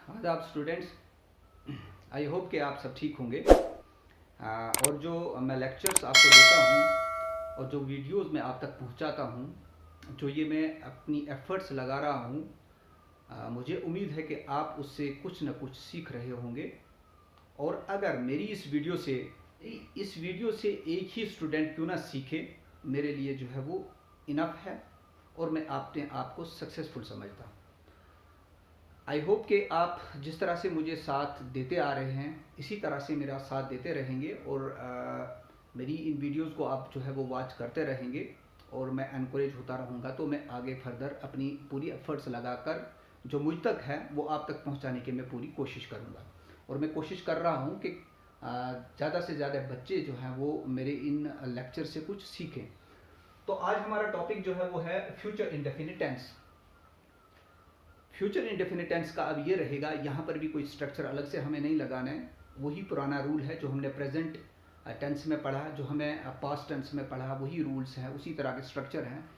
आदाब students, I hope कि आप सब ठीक होंगे। और जो मैं लेक्चर्स आपको देता हूँ और जो वीडियोस मैं आप तक पहुँचाता हूँ, जो ये मैं अपनी एफ़र्ट्स लगा रहा हूँ, मुझे उम्मीद है कि आप उससे कुछ न कुछ सीख रहे होंगे। और अगर मेरी इस वीडियो से एक ही स्टूडेंट क्यों ना सीखे, मेरे लिए जो है वो इनफ है और मैं अपने आप को सक्सेसफुल समझता हूँ। आई होप कि आप जिस तरह से मुझे साथ देते आ रहे हैं इसी तरह से मेरा साथ देते रहेंगे और मेरी इन वीडियोस को आप जो है वो वॉच करते रहेंगे और मैं एनकरेज होता रहूँगा। तो मैं आगे फर्दर अपनी पूरी एफर्ट्स लगाकर जो मुझ तक है वो आप तक पहुँचाने की मैं पूरी कोशिश करूँगा। और मैं कोशिश कर रहा हूँ कि ज़्यादा से ज़्यादा बच्चे जो हैं वो मेरे इन लेक्चर से कुछ सीखें। तो आज हमारा टॉपिक जो है वो है future indefinite tense. Future indefinite tense का अब ये रहेगा, यहाँ पर भी कोई स्ट्रक्चर अलग से हमें नहीं लगाना है। वही पुराना रूल है जो हमने प्रेजेंट टेंस में पढ़ा, जो हमें पास्ट टेंस में पढ़ा, वही रूल्स हैं, उसी तरह के स्ट्रक्चर हैं।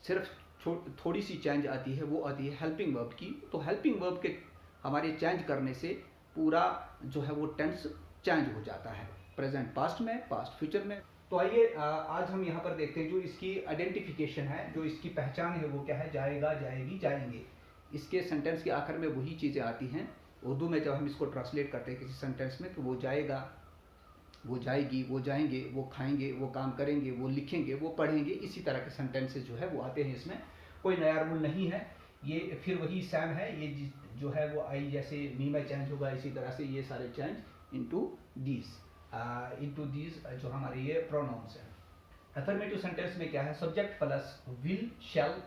सिर्फ थोड़ी सी चेंज आती है, वो आती है हेल्पिंग वर्ब की। तो हेल्पिंग वर्ब के हमारे चेंज करने से पूरा जो है वो टेंस चेंज हो जाता है, प्रेजेंट पास्ट में, पास्ट फ्यूचर में। तो आइए आज हम यहाँ पर देखते हैं जो इसकी आइडेंटिफिकेशन है, जो इसकी पहचान है वो क्या है। जाएगा, जाएगी, जाएंगे। इसके सेंटेंस के आखिर में वही चीज़ें आती हैं। उर्दू में जब हम इसको ट्रांसलेट करते हैं किसी सेंटेंस में, तो वो जाएगा, वो जाएगी, वो जाएंगे, वो खाएंगे, वो काम करेंगे, वो लिखेंगे, वो पढ़ेंगे, इसी तरह के सेंटेंसेस जो है वो आते हैं। इसमें कोई नया रूल नहीं है। ये फिर वही सैम है, ये जो है वो आई जैसे मी में चेंज होगा, इसी तरह से ये सारे चेंज इनटू दीज जो हमारे ये प्रोनाउंस हैं। अफर्मेटिव सेंटेंस में क्या है, सब्जेक्ट प्लस विल शैल,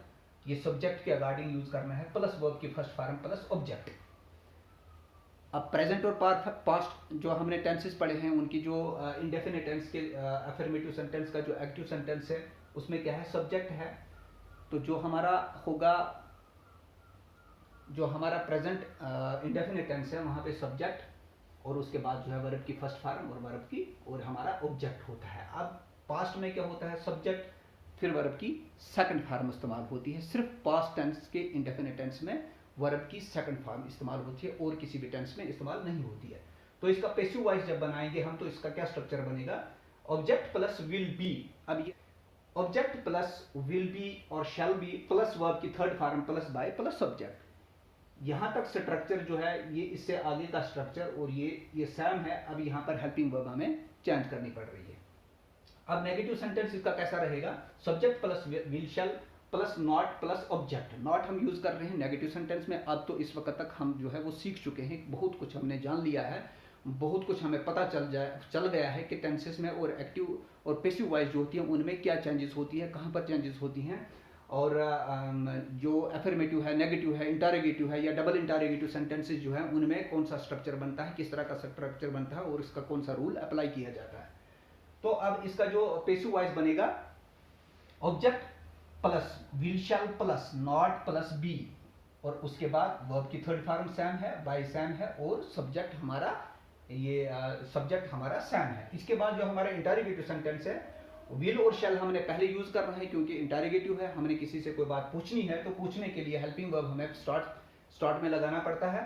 ये सब्जेक्ट के अकॉर्डिंग यूज करना है, प्लस वर्ब की फर्स्ट फॉर्म प्लस ऑब्जेक्ट। अब प्रेजेंट और पास्ट जो हमने टेंसेस पढ़े हैं उनकी जो इंडेफिनिट टेंस के अफर्मेटिव सेंटेंस का जो एक्टिव सेंटेंस है उसमें क्या है, सब्जेक्ट है। तो जो हमारा होगा, जो हमारा प्रेजेंट इंडेफिनिट टेंस है वहां पे सब्जेक्ट और उसके बाद जो है वर्ब की फर्स्ट फॉर्म और वर्ब की और हमारा ऑब्जेक्ट होता है। अब पास्ट में क्या होता है, सब्जेक्ट फिर वर्ब की सेकंड फॉर्म इस्तेमाल होती है। सिर्फ पास्ट टेंस के इंडेफिनिट टेंस में वर्ब की सेकंड फॉर्म इस्तेमाल होती है और किसी भी टेंस में इस्तेमाल नहीं होती है। तो इसका पैसिव वॉइस जब बनाएंगे हम, तो इसका क्या स्ट्रक्चर बनेगा, ऑब्जेक्ट प्लस विल बी। अब ये ऑब्जेक्ट प्लस विल बी और शैल बी प्लस वर्ब की third form plus by plus subject. यहां तक स्ट्रक्चर जो है ये इससे आगे का स्ट्रक्चर और ये सेम है। अब यहां पर हेल्पिंग वर्ब हमें चेंज करनी पड़ रही है। अब नेगेटिव सेंटेंस इसका कैसा रहेगा, subject plus will shall plus not plus object. Not हम यूज कर रहे हैं नेगेटिव सेंटेंस में। अब तो इस वक्त तक हम जो है वो सीख चुके हैं, बहुत कुछ हमने जान लिया है, बहुत कुछ हमें पता चल गया है कि टेंसेस में और एक्टिव और पैसिव वॉइस जो होती है उनमें क्या चेंजेस होती है, कहाँ पर चेंजेस होती हैं, और जो अफर्मेटिव है, नेगेटिव है, इंटरोगेटिव है या डबल इंटरोगेटिव सेंटेंसेस जो है उनमें कौन सा स्ट्रक्चर बनता है, किस तरह का स्ट्रक्चर बनता है और इसका कौन सा रूल अप्लाई किया जाता है। तो अब इसका जो पैसिव वॉइस बनेगा, object plus will shall plus not plus be और उसके बाद वर्ब की थर्ड फॉर्म सैम है, बाय सैम है और सब्जेक्ट हमारा सब्जेक्ट हमारा सैम है। इसके बाद जो हमारा इंटरोगेटिव सेंटेंस है, विल और शैल हमने पहले यूज कर रहे हैं क्योंकि इंटरोगेटिव है, हमने किसी से कोई बात पूछनी है तो पूछने के लिए हेल्पिंग वर्ब हमें स्टार्ट में लगाना पड़ता है।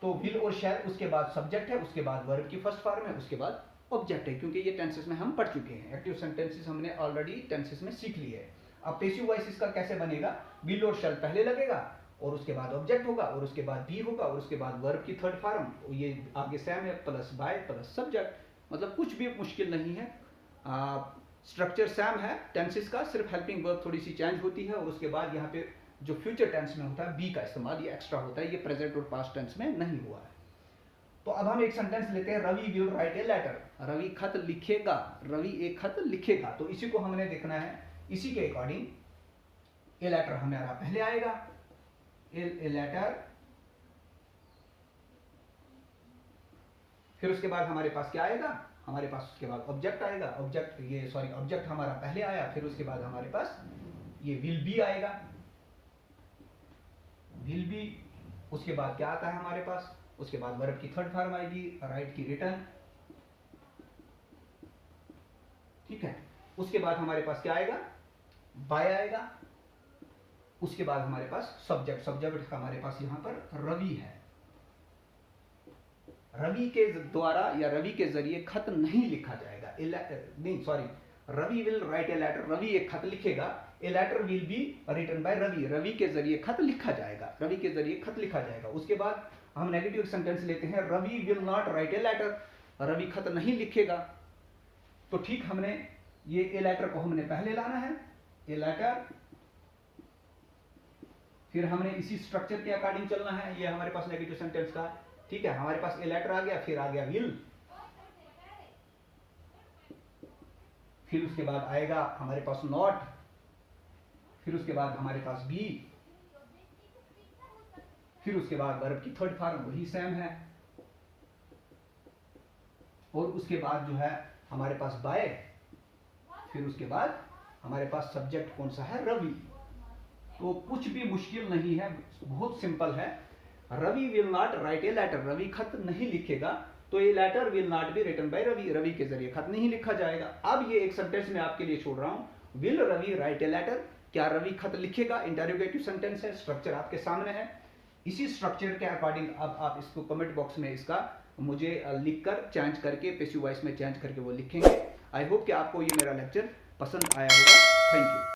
तो विल और शैल, उसके बाद सब्जेक्ट है, उसके बाद वर्ब की फर्स्ट फॉर्म है, उसके बाद ऑब्जेक्ट है, क्योंकि ये टेंसेस में हम पढ़ चुके हैं। एक्टिव सेंटेंसेस हमने ऑलरेडी टेंसेस में सीख लिए है। अब पैसिव वॉइस इसका कैसे बनेगा, विल और शैल पहले लगेगा और उसके बाद ऑब्जेक्ट होगा और उसके बाद बी होगा और उसके बाद वर्ब की थर्ड फॉर्म, ये आगे सैम है प्लस बाय प्लस सब्जेक्ट। मतलब कुछ भी मुश्किल नहीं है, स्ट्रक्चर सैम है टेंसेस का, सिर्फ हेल्पिंग वर्ब थोड़ी सी चेंज होती है और उसके बाद यहाँ पे जो फ्यूचर टेंस में होता है बी का इस्तेमाल ये एक्स्ट्रा होता है, ये प्रेजेंट और पास्ट टेंस में नहीं हुआ है। तो अब हम एक सेंटेंस लेते हैं, Ravi will write a letter. Ravi खत लिखेगा, रवि एक खत लिखेगा। तो इसी को हमने देखना है, इसी के अकॉर्डिंग ए लेटर हमारा पहले आएगा, ए लेटर, फिर उसके बाद हमारे पास क्या आएगा, हमारे पास उसके बाद ऑब्जेक्ट आएगा, ऑब्जेक्ट हमारा पहले आया, फिर उसके बाद हमारे पास ये विल बी आएगा, विल बी, उसके बाद क्या आता है हमारे पास, उसके बाद वर्ब की थर्ड फॉर्म आएगी, राइट की रिटर्न, ठीक है। उसके बाद हमारे पास क्या आएगा, बाय आएगा, उसके बाद हमारे पास सब्जेक्ट हमारे पास यहां पर रवि है, रवि के द्वारा या रवि के जरिए खत नहीं लिखा जाएगा। नहीं sorry, Ravi will write a letter, Ravi एक खत लिखेगा, a letter will be written by Ravi, Ravi के जरिए खत लिखा जाएगा, रवि के जरिए खत लिखा जाएगा। उसके बाद हम नेगेटिव सेंटेंस लेते हैं, Ravi will not write a letter, Ravi खत नहीं लिखेगा। तो ठीक, हमने ये ए लेटर को हमने पहले लाना है, ए लेटर, फिर हमने इसी स्ट्रक्चर के अकॉर्डिंग चलना है। ये हमारे पास नेगेटिव सेंटेंस का, ठीक है, हमारे पास ए लेटर आ गया, फिर आ गया विल, फिर उसके बाद आएगा हमारे पास नॉट, फिर उसके बाद हमारे पास बी, फिर उसके बाद वर्ब की थर्ड फॉर्म वही सेम है, और उसके बाद जो है हमारे पास बाय, फिर उसके बाद हमारे पास सब्जेक्ट कौन सा है, रवि। तो कुछ भी मुश्किल नहीं है, बहुत सिंपल है। Ravi will not write a letter, Ravi खत नहीं लिखेगा, तो ये letter will not be written by Ravi, Ravi के जरिए खत नहीं लिखा जाएगा। अब ये एक सेंटेंस में आपके लिए छोड़ रहा हूं, will Ravi write a letter, क्या रवि खत लिखेगा, इंटरोगेटिव सेंटेंस है, स्ट्रक्चर आपके सामने है। इसी स्ट्रक्चर के अकॉर्डिंग अब आप इसको कमेंट बॉक्स में इसका मुझे लिखकर चेंज करके, पैसिव वॉइस में चेंज करके वो लिखेंगे। आई होप कि आपको ये मेरा लेक्चर पसंद आया होगा। Thank you.